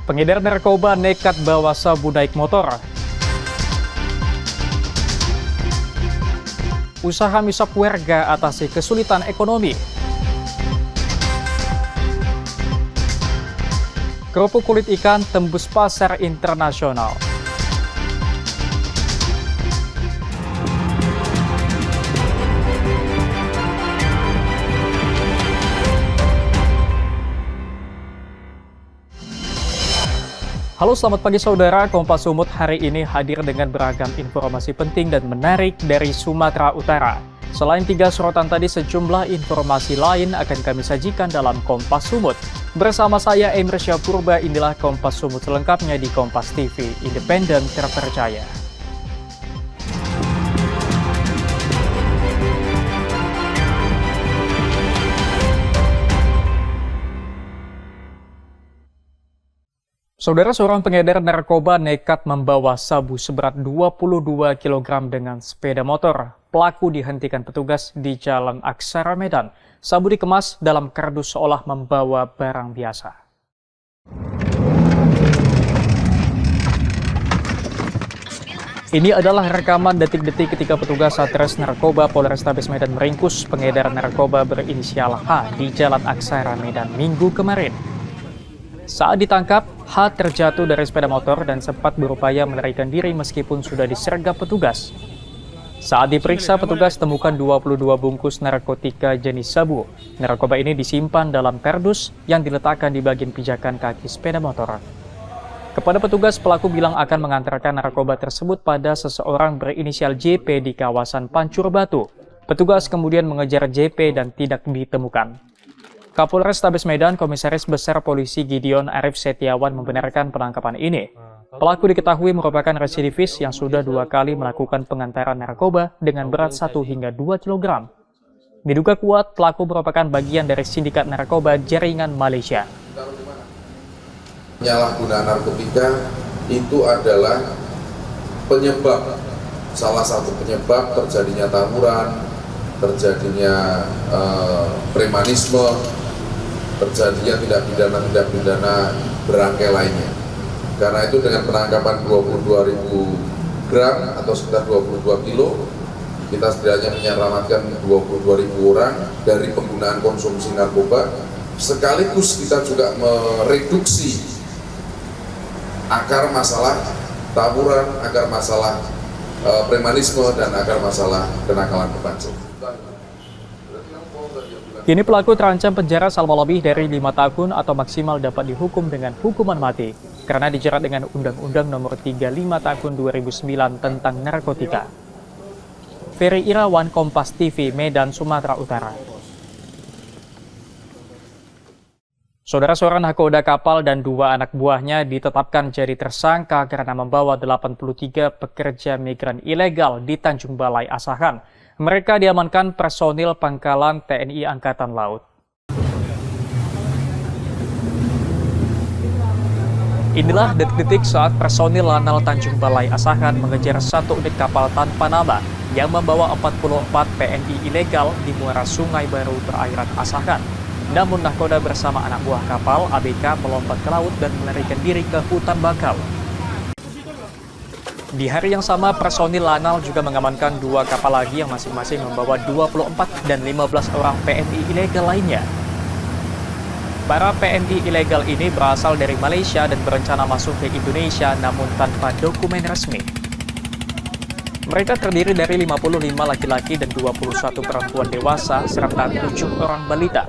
Pengedar narkoba nekat bawa sabu naik motor. Usaha misap warga atasi kesulitan ekonomi. Kerupuk kulit ikan tembus pasar internasional. Halo, selamat pagi saudara. Kompas Sumut hari ini hadir dengan beragam informasi penting dan menarik dari Sumatera Utara. Selain 3 sorotan tadi, sejumlah informasi lain akan kami sajikan dalam Kompas Sumut. Bersama saya Emir Syapurba, inilah Kompas Sumut selengkapnya di Kompas TV, independen terpercaya. Saudara, seorang pengedar narkoba nekat membawa sabu seberat 22 kg dengan sepeda motor. Pelaku dihentikan petugas di Jalan Aksara Medan. Sabu dikemas dalam kardus seolah membawa barang biasa. Ini adalah rekaman detik-detik ketika petugas Satres Narkoba Polrestabes Medan meringkus pengedar narkoba berinisial H di Jalan Aksara Medan Minggu kemarin. Saat ditangkap, H terjatuh dari sepeda motor dan sempat berupaya melarikan diri meskipun sudah disergap petugas. Saat diperiksa, petugas temukan 22 bungkus narkotika jenis sabu. Narkoba ini disimpan dalam kardus yang diletakkan di bagian pijakan kaki sepeda motor. Kepada petugas, pelaku bilang akan mengantarkan narkoba tersebut pada seseorang berinisial JP di kawasan Pancur Batu. Petugas kemudian mengejar JP dan tidak ditemukan. Kapolres Tabes Medan, Komisaris Besar Polisi Gideon Arif Setiawan membenarkan penangkapan ini. Pelaku diketahui merupakan residivis yang sudah 2 kali melakukan pengantaran narkoba dengan berat 1 hingga 2 kg. Diduga kuat, pelaku merupakan bagian dari sindikat narkoba jaringan Malaysia. Penyalahgunaan narkotika itu adalah penyebab, salah satu penyebab terjadinya tawuran, terjadinya premanisme, terjadinya tindak pidana berangkai lainnya. Karena itu dengan penangkapan 22.000 gram atau sekitar 22 kilo, kita setidaknya menyelamatkan 22.000 orang dari penggunaan konsumsi narkoba, sekaligus kita juga mereduksi akar masalah tawuran, akar masalah premanisme, dan akar masalah kenakalan remaja. Kini pelaku terancam penjara selama lebih dari 5 tahun atau maksimal dapat dihukum dengan hukuman mati karena dijerat dengan Undang-Undang Nomor 35 Tahun 2009 tentang narkotika. Ferry Irawan, Kompas TV, Medan, Sumatera Utara. Saudara, seorang nahkoda kapal dan 2 anak buahnya ditetapkan jadi tersangka karena membawa 83 pekerja migran ilegal di Tanjung Balai Asahan. Mereka diamankan personil Pangkalan TNI Angkatan Laut. Inilah detik-detik saat personil Lanal Tanjung Balai Asahan mengejar 1 unit kapal tanpa nama yang membawa 44 PNI ilegal di muara Sungai Baru perairan Asahan. Namun nahkoda bersama anak buah kapal ABK melompat ke laut dan melarikan diri ke hutan bakau. Di hari yang sama, personil Lanal juga mengamankan 2 kapal lagi yang masing-masing membawa 24 dan 15 orang PNI ilegal lainnya. Para PNI ilegal ini berasal dari Malaysia dan berencana masuk ke Indonesia namun tanpa dokumen resmi. Mereka terdiri dari 55 laki-laki dan 21 perempuan dewasa serta 7 orang balita.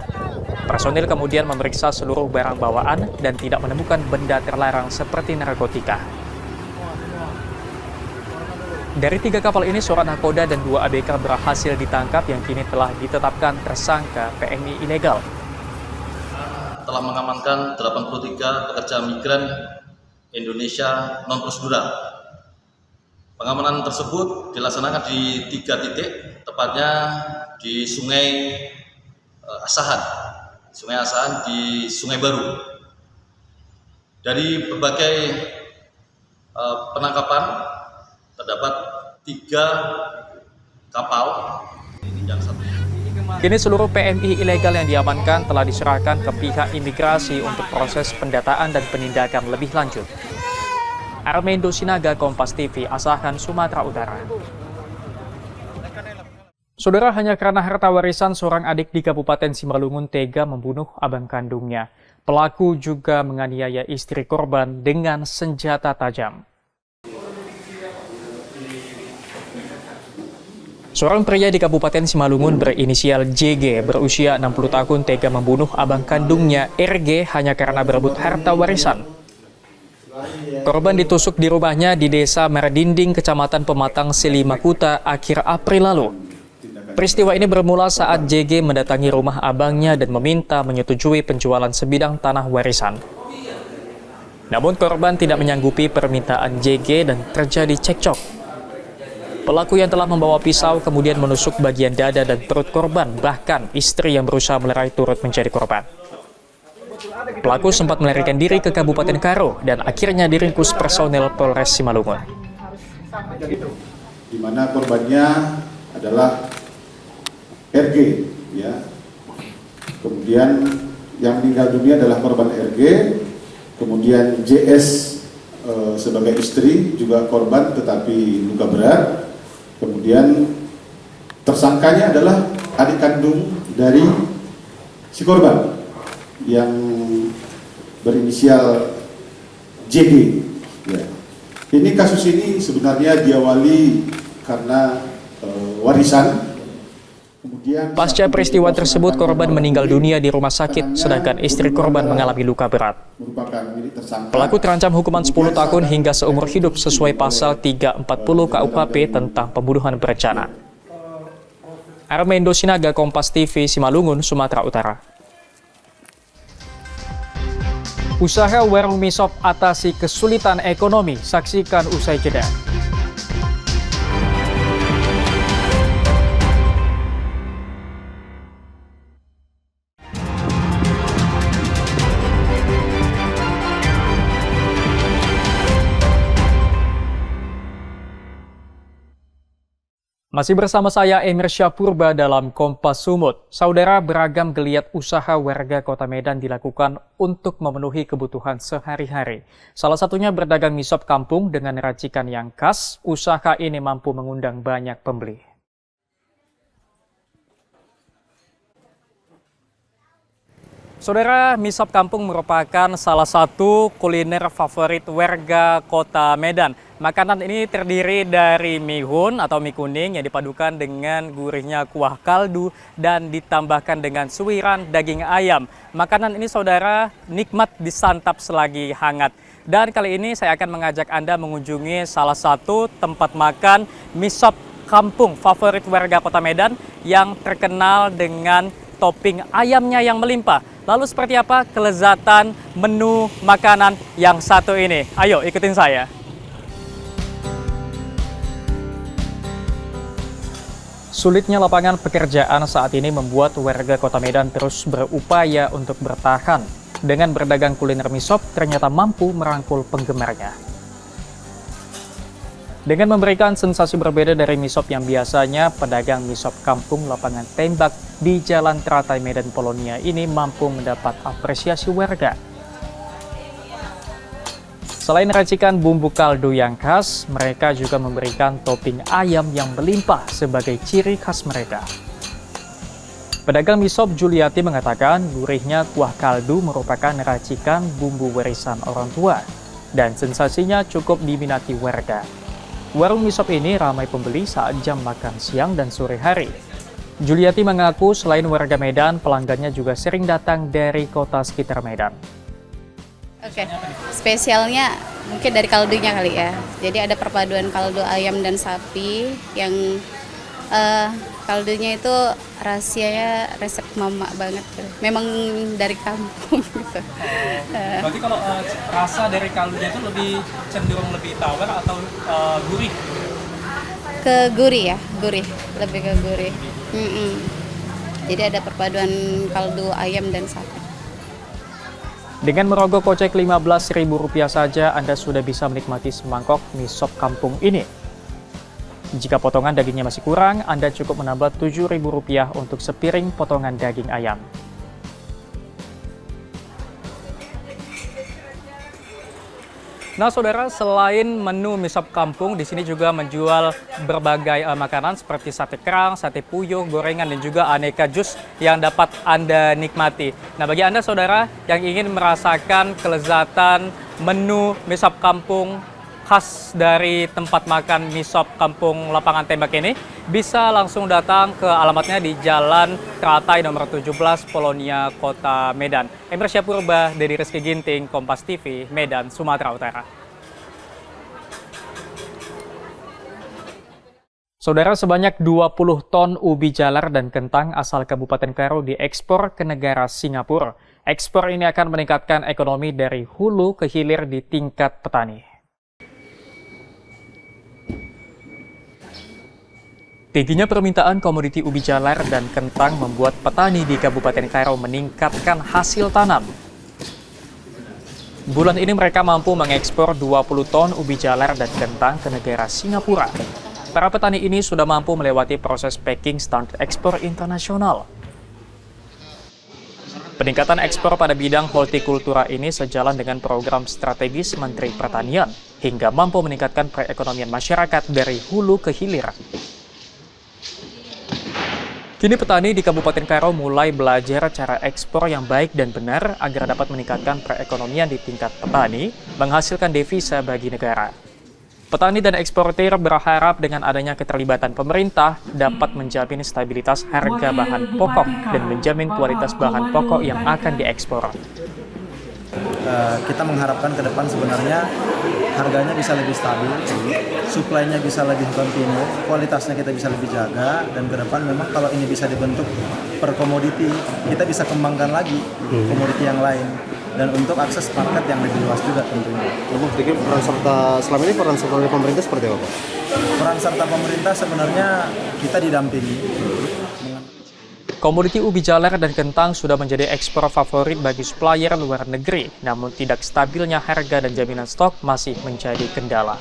Personil kemudian memeriksa seluruh barang bawaan dan tidak menemukan benda terlarang seperti narkotika. Dari 3 kapal ini, seorang nahkoda dan 2 ABK berhasil ditangkap yang kini telah ditetapkan tersangka PNI ilegal. Telah mengamankan 83 pekerja migran Indonesia non-prosedural. Pengamanan tersebut dilaksanakan di 3 titik, tepatnya di Sungai Asahan di Sungai Baru. Dari berbagai penangkapan terdapat 3 kapal yang satu Kini seluruh PMI ilegal yang diamankan telah diserahkan ke pihak imigrasi untuk proses pendataan dan penindakan lebih lanjut. Armendo Sinaga, Kompas TV, Asahan, Sumatera Utara. Saudara, hanya karena harta warisan, seorang adik di Kabupaten Simalungun tega membunuh abang kandungnya. Pelaku juga menganiaya istri korban dengan senjata tajam. Seorang pria di Kabupaten Simalungun berinisial JG berusia 60 tahun tega membunuh abang kandungnya RG hanya karena berebut harta warisan. Korban ditusuk di rumahnya di Desa Merdinding, Kecamatan Pematang, Selimakuta akhir April lalu. Peristiwa ini bermula saat JG mendatangi rumah abangnya dan meminta menyetujui penjualan sebidang tanah warisan. Namun korban tidak menyanggupi permintaan JG dan terjadi cekcok. Pelaku yang telah membawa pisau kemudian menusuk bagian dada dan perut korban, bahkan istri yang berusaha melerai turut menjadi korban. Pelaku sempat melarikan diri ke Kabupaten Karo dan akhirnya diringkus personel Polres Simalungun. Di mana korbannya adalah RG, ya. Kemudian yang meninggal dunia adalah korban RG, kemudian JS sebagai istri juga korban tetapi luka berat. Kemudian tersangkanya adalah adik kandung dari si korban yang berinisial JG. Ya. Ini kasus ini sebenarnya diawali karena warisan. Pasca peristiwa tersebut, korban meninggal dunia di rumah sakit, sedangkan istri korban mengalami luka berat. Pelaku terancam hukuman 10 tahun hingga seumur hidup sesuai pasal 340 KUHP tentang pembunuhan berencana. Armendo Sinaga, Kompas TV, Simalungun, Sumatera Utara. Usaha warung mie sop atasi kesulitan ekonomi, saksikan usai jeda. Masih bersama saya Emir Syapurba dalam Kompas Sumut. Saudara, beragam geliat usaha warga Kota Medan dilakukan untuk memenuhi kebutuhan sehari-hari. Salah satunya berdagang mie sop kampung dengan racikan yang khas. Usaha ini mampu mengundang banyak pembeli. Saudara, mie sop kampung merupakan salah satu kuliner favorit warga Kota Medan. Makanan ini terdiri dari mihun atau mie kuning yang dipadukan dengan gurihnya kuah kaldu dan ditambahkan dengan suiran daging ayam. Makanan ini, saudara, nikmat disantap selagi hangat. Dan kali ini saya akan mengajak Anda mengunjungi salah satu tempat makan mie sop kampung favorit warga Kota Medan yang terkenal dengan topping ayamnya yang melimpah. Lalu seperti apa kelezatan menu makanan yang satu ini? Ayo ikutin saya. Sulitnya lapangan pekerjaan saat ini membuat warga Kota Medan terus berupaya untuk bertahan. Dengan berdagang kuliner mie sop, ternyata mampu merangkul penggemarnya. Dengan memberikan sensasi berbeda dari mie sop yang biasanya, pedagang mie sop kampung lapangan tembak di Jalan Teratai Medan Polonia ini mampu mendapat apresiasi warga. Selain racikan bumbu kaldu yang khas, mereka juga memberikan topping ayam yang melimpah sebagai ciri khas mereka. Pedagang mie sop Juliati mengatakan gurihnya kuah kaldu merupakan racikan bumbu warisan orang tua dan sensasinya cukup diminati warga. Warung mie sop ini ramai pembeli saat jam makan siang dan sore hari. Juliati mengaku selain warga Medan, pelanggannya juga sering datang dari kota sekitar Medan. Oke, spesialnya mungkin dari kaldunya kali ya. Jadi ada perpaduan kaldu ayam dan sapi yang kaldunya itu rahasianya resep mama banget. Memang dari kampung gitu. Berarti kalau rasa dari kaldunya itu lebih cenderung lebih tawar atau gurih? Ke gurih ya, gurih. Lebih ke gurih. Jadi ada perpaduan kaldu ayam dan sapi. Dengan merogoh kocek Rp15.000 saja, Anda sudah bisa menikmati semangkok mie sop kampung ini. Jika potongan dagingnya masih kurang, Anda cukup menambah Rp7.000 untuk sepiring potongan daging ayam. Nah, saudara, selain menu mie sop kampung, di sini juga menjual berbagai makanan seperti sate kerang, sate puyuh, gorengan, dan juga aneka jus yang dapat Anda nikmati. Nah, bagi Anda, saudara, yang ingin merasakan kelezatan menu mie sop kampung khas dari tempat makan mie sop kampung Lapangan Tembak ini, bisa langsung datang ke alamatnya di Jalan Teratai nomor 17, Polonia, Kota Medan. Emir Syapurba, Dedi Rizky Ginting, Kompas TV, Medan, Sumatera Utara. Saudara, sebanyak 20 ton ubi jalar dan kentang asal Kabupaten Karo diekspor ke negara Singapura. Ekspor ini akan meningkatkan ekonomi dari hulu ke hilir di tingkat petani. Tingginya permintaan komoditi ubi jalar dan kentang membuat petani di Kabupaten Karo meningkatkan hasil tanam. Bulan ini mereka mampu mengekspor 20 ton ubi jalar dan kentang ke negara Singapura. Para petani ini sudah mampu melewati proses packing standar ekspor internasional. Peningkatan ekspor pada bidang hortikultura ini sejalan dengan program strategis Menteri Pertanian hingga mampu meningkatkan perekonomian masyarakat dari hulu ke hilir. Kini petani di Kabupaten Karo mulai belajar cara ekspor yang baik dan benar agar dapat meningkatkan perekonomian di tingkat petani, menghasilkan devisa bagi negara. Petani dan eksportir berharap dengan adanya keterlibatan pemerintah dapat menjamin stabilitas harga bahan pokok dan menjamin kualitas bahan pokok yang akan diekspor. Kita mengharapkan ke depan sebenarnya harganya bisa lebih stabil, suplainya bisa lebih kontinu, kualitasnya kita bisa lebih jaga, dan ke depan memang kalau ini bisa dibentuk per komoditi, kita bisa kembangkan lagi komoditi yang lain. Dan untuk akses market yang lebih luas juga tentunya. Ibu pikir selama ini peran serta dari pemerintah seperti apa, Pak? Peran serta pemerintah sebenarnya kita didampingi. Komoditi ubi jalar dan kentang sudah menjadi ekspor favorit bagi supplier luar negeri, namun tidak stabilnya harga dan jaminan stok masih menjadi kendala.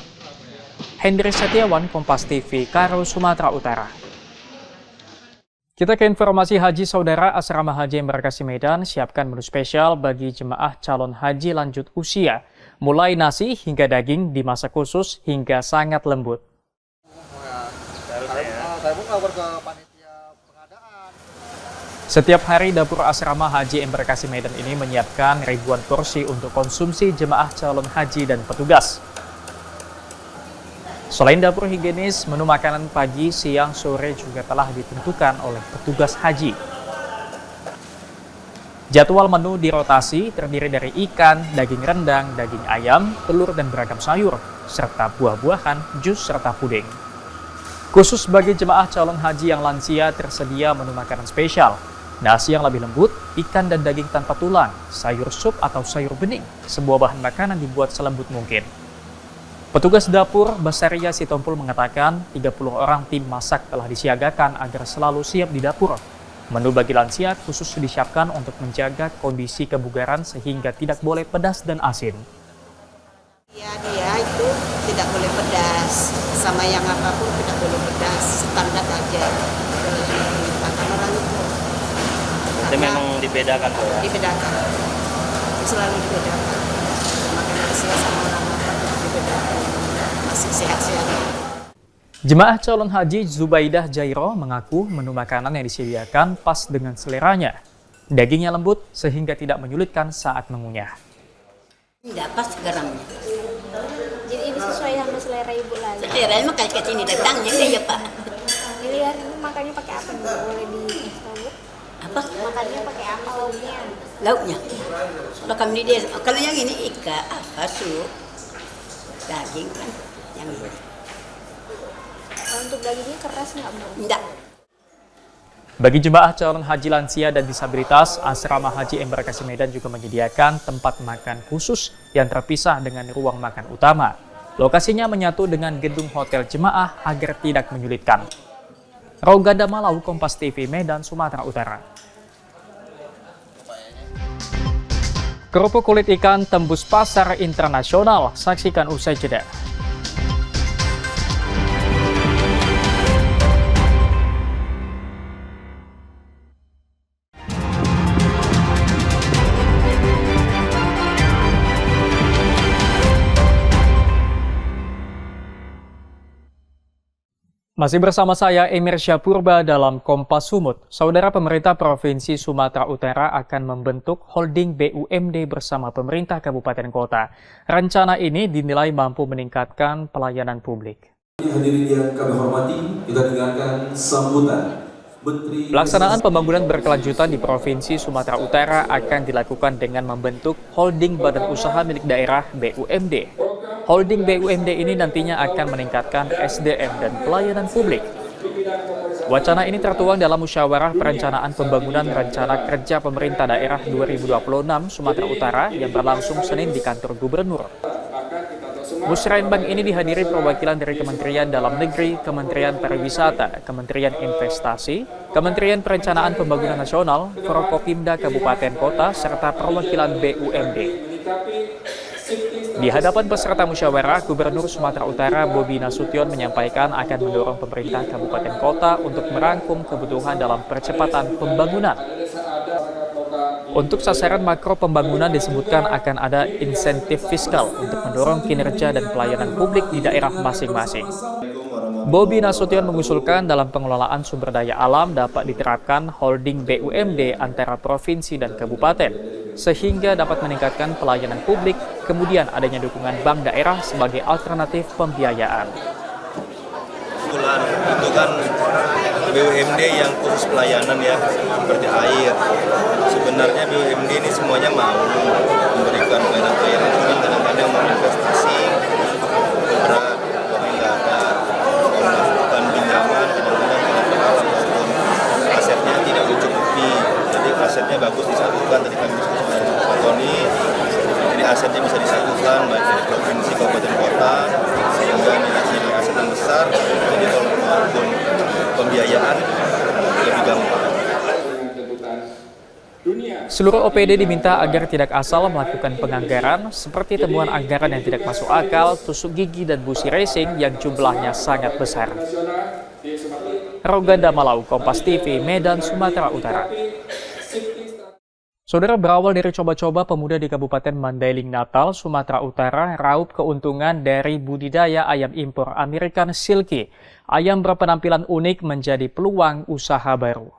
Hendri Setiawan, Kompas TV, Karo, Sumatera Utara. Kita ke informasi haji, saudara. Asrama Haji Embarkasi Medan siapkan menu spesial bagi jemaah calon haji lanjut usia, mulai nasi hingga daging dimasak khusus hingga sangat lembut. Setiap hari dapur asrama Haji Embarkasi Medan ini menyiapkan ribuan porsi untuk konsumsi jemaah calon haji dan petugas. Selain dapur higienis, menu makanan pagi, siang, sore juga telah ditentukan oleh petugas haji. Jadwal menu dirotasi terdiri dari ikan, daging rendang, daging ayam, telur dan beragam sayur, serta buah-buahan, jus, serta puding. Khusus bagi jemaah calon haji yang lansia tersedia menu makanan spesial. Nasi yang lebih lembut, ikan dan daging tanpa tulang, sayur sup atau sayur bening. Sebuah bahan makanan dibuat selembut mungkin. Petugas dapur Basaria Sitompul mengatakan 30 orang tim masak telah disiagakan agar selalu siap di dapur. Menu bagi lansia khusus disiapkan untuk menjaga kondisi kebugaran sehingga tidak boleh pedas dan asin. Ya, dia itu tidak boleh pedas, sama yang apapun tidak boleh pedas, standar aja. Makan orang itu. Itu memang dibedakan, Bu? Dibedakan, selalu dibedakan. Makan lansia sama orang dibedakan, masih sehat-sehat. Jemaah calon haji Zubaidah Jairo mengaku menu makanan yang disediakan pas dengan seleranya. Dagingnya lembut sehingga tidak menyulitkan saat mengunyah. Tidak pas garamnya. Jadi ini sesuai sama selera ibu lagi. Selera mah kayak sini datangnya ya Pak. Jadi hari ini makannya pakai apa nih? Boleh dikasih tahu? Apa? Makannya pakai apa lauknya? Lauknya. Kalau yang ini ikan, apa sup, daging kan, yang ini. Untuk dagingnya keras nggak, Bu? Enggak. Bagi jemaah calon haji lansia dan disabilitas, Asrama Haji Embarkasi Medan juga menyediakan tempat makan khusus yang terpisah dengan ruang makan utama. Lokasinya menyatu dengan gedung hotel jemaah agar tidak menyulitkan. Roganda Malau, Kompas TV, Medan, Sumatera Utara. Kerupuk kulit ikan tembus pasar internasional. Saksikan usai jeda. Masih bersama saya Emir Syapurba dalam Kompas Sumut. Saudara, pemerintah Provinsi Sumatera Utara akan membentuk holding BUMD bersama pemerintah kabupaten kota. Rencana ini dinilai mampu meningkatkan pelayanan publik. Hadirin yang kami hormati, kita dengarkan sambutan Pelaksanaan pembangunan berkelanjutan di Provinsi Sumatera Utara akan dilakukan dengan membentuk holding badan usaha milik daerah BUMD. Holding BUMD ini nantinya akan meningkatkan SDM dan pelayanan publik. Wacana ini tertuang dalam Musyawarah Perencanaan Pembangunan Rencana Kerja Pemerintah Daerah 2026 Sumatera Utara yang berlangsung Senin di kantor Gubernur. Musrenbang ini dihadiri perwakilan dari Kementerian Dalam Negeri, Kementerian Pariwisata, Kementerian Investasi, Kementerian Perencanaan Pembangunan Nasional, Forkopimda Kabupaten Kota, serta perwakilan BUMD. Di hadapan peserta musyawarah, Gubernur Sumatera Utara Bobi Nasution menyampaikan akan mendorong pemerintah kabupaten kota untuk merangkum kebutuhan dalam percepatan pembangunan. Untuk sasaran makro pembangunan disebutkan akan ada insentif fiskal untuk mendorong kinerja dan pelayanan publik di daerah masing-masing. Bobi Nasution mengusulkan dalam pengelolaan sumber daya alam dapat diterapkan holding BUMD antara provinsi dan kabupaten, sehingga dapat meningkatkan pelayanan publik, kemudian adanya dukungan bank daerah sebagai alternatif pembiayaan. Kebetulan itu kan BUMD yang khusus pelayanan ya, seperti air. Sebenarnya BUMD ini semuanya mau memberikan pelayanan, cuman kadang-kadang mau investasi berat, uangnya nggak ada, mau melakukan pinjaman, kadang-kadang asetnya tidak mencukupi. Jadi asetnya bagus disatukan, tadi kami diskusi dengan Pak Tony, jadi asetnya bisa disatukan baik dari provinsi, kabupaten, kota, sehingga nilai aset yang besar, jadi kalau maupun pembiayaan lebih gampang. Seluruh OPD diminta agar tidak asal melakukan penganggaran seperti temuan anggaran yang tidak masuk akal, tusuk gigi, dan busi racing yang jumlahnya sangat besar. Roganda Malau, Kompas TV, Medan, Sumatera Utara. Saudara, berawal dari coba-coba pemuda di Kabupaten Mandailing Natal, Sumatera Utara, raup keuntungan dari budidaya ayam impor American Silky. Ayam berpenampilan unik menjadi peluang usaha baru.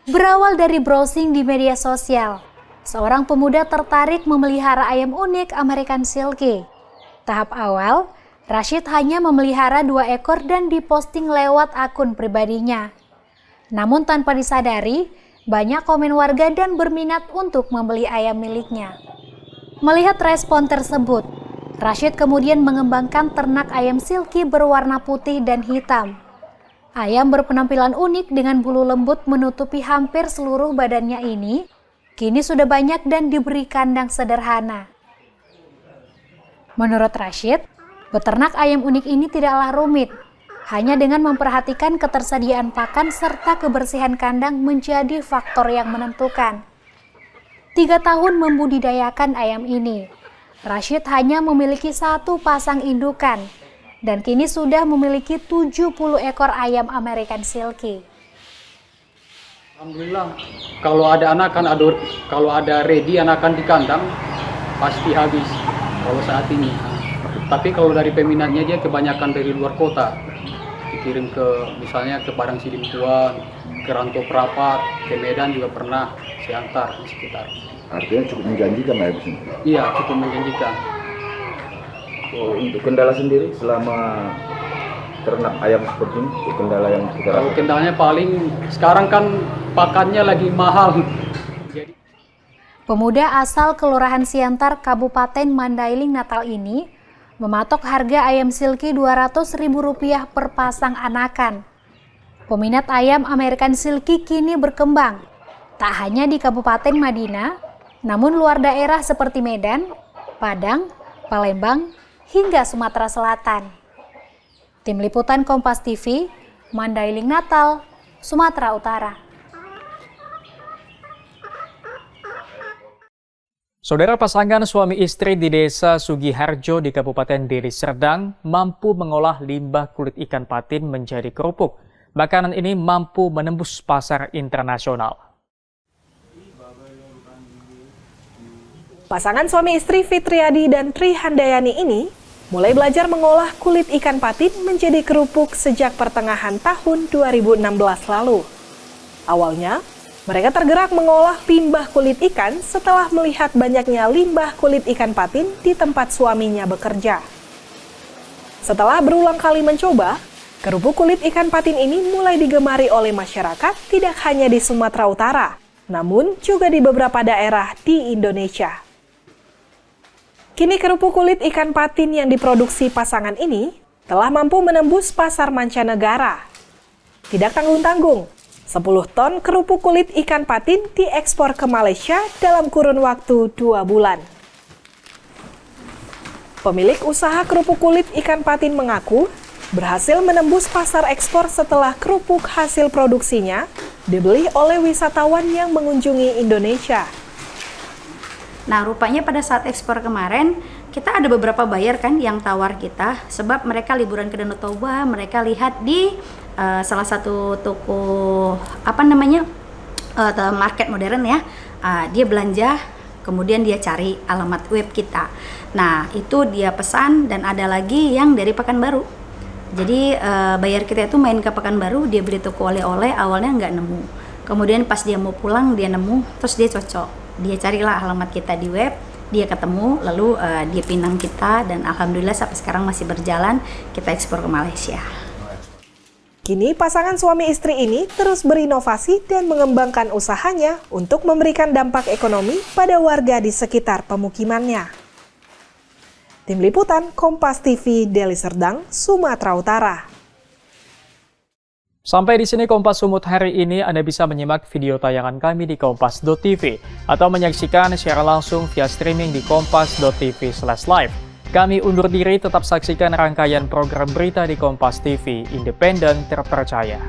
Berawal dari browsing di media sosial, seorang pemuda tertarik memelihara ayam unik American Silky. Tahap awal, Rashid hanya memelihara 2 ekor dan diposting lewat akun pribadinya. Namun tanpa disadari, banyak komen warga dan berminat untuk membeli ayam miliknya. Melihat respon tersebut, Rashid kemudian mengembangkan ternak ayam silky berwarna putih dan hitam. Ayam berpenampilan unik dengan bulu lembut menutupi hampir seluruh badannya ini, kini sudah banyak dan diberi kandang sederhana. Menurut Rashid, beternak ayam unik ini tidaklah rumit. Hanya dengan memperhatikan ketersediaan pakan serta kebersihan kandang menjadi faktor yang menentukan. 3 tahun membudidayakan ayam ini, Rashid hanya memiliki 1 pasang indukan dan kini sudah memiliki 70 ekor ayam American Silky. Alhamdulillah, kalau ada anakan, kalau ada ready anakan di kandang, pasti habis kalau saat ini. Tapi kalau dari peminatnya dia kebanyakan dari luar kota. Dikirim ke misalnya ke Padang Sidimpuan, ke Rantau Prapat, ke Medan juga pernah diantar di sekitar. Artinya cukup menjanjikan lah ya, Bos? Iya, cukup menjanjikan. Untuk kendala sendiri selama ternak ayam seperti ini, untuk kendala yang kita Kalau kendalanya paling sekarang kan pakannya lagi mahal. Pemuda asal Kelurahan Siantar, Kabupaten Mandailing Natal ini mematok harga ayam silky Rp200.000 per pasang anakan. Peminat ayam American Silky kini berkembang, tak hanya di Kabupaten Madinah, namun luar daerah seperti Medan, Padang, Palembang, hingga Sumatera Selatan. Tim Liputan Kompas TV, Mandailing Natal, Sumatera Utara. Saudara, pasangan suami istri di Desa Sugiharjo di Kabupaten Deli Serdang mampu mengolah limbah kulit ikan patin menjadi kerupuk. Makanan ini mampu menembus pasar internasional. Pasangan suami istri Fitriadi dan Tri Handayani ini mulai belajar mengolah kulit ikan patin menjadi kerupuk sejak pertengahan tahun 2016 lalu. Awalnya, mereka tergerak mengolah limbah kulit ikan setelah melihat banyaknya limbah kulit ikan patin di tempat suaminya bekerja. Setelah berulang kali mencoba, kerupuk kulit ikan patin ini mulai digemari oleh masyarakat tidak hanya di Sumatera Utara, namun juga di beberapa daerah di Indonesia. Kini kerupuk kulit ikan patin yang diproduksi pasangan ini telah mampu menembus pasar mancanegara. Tidak tanggung-tanggung, 10 ton kerupuk kulit ikan patin diekspor ke Malaysia dalam kurun waktu 2 bulan. Pemilik usaha kerupuk kulit ikan patin mengaku berhasil menembus pasar ekspor setelah kerupuk hasil produksinya dibeli oleh wisatawan yang mengunjungi Indonesia. Nah, rupanya pada saat ekspor kemarin, kita ada beberapa buyer kan yang tawar kita, sebab mereka liburan ke Danau Toba, mereka lihat di salah satu toko market modern ya, dia belanja, kemudian dia cari alamat web kita. Nah, itu dia pesan dan ada lagi yang dari Pekanbaru. Jadi buyer kita itu main ke Pekanbaru, dia beli toko oleh-oleh, awalnya nggak nemu. Kemudian pas dia mau pulang, dia nemu, terus dia cocok. Dia carilah alamat kita di web, dia ketemu, lalu dia pinang kita, dan alhamdulillah sampai sekarang masih berjalan, kita ekspor ke Malaysia. Kini pasangan suami istri ini terus berinovasi dan mengembangkan usahanya untuk memberikan dampak ekonomi pada warga di sekitar pemukimannya. Tim Liputan Kompas TV, Deli Serdang, Sumatera Utara. Sampai di sini Kompas Sumut hari ini. Anda bisa menyimak video tayangan kami di kompas.tv atau menyaksikan secara langsung via streaming di kompas.tv/live. Kami undur diri, tetap saksikan rangkaian program berita di Kompas TV, independen, terpercaya.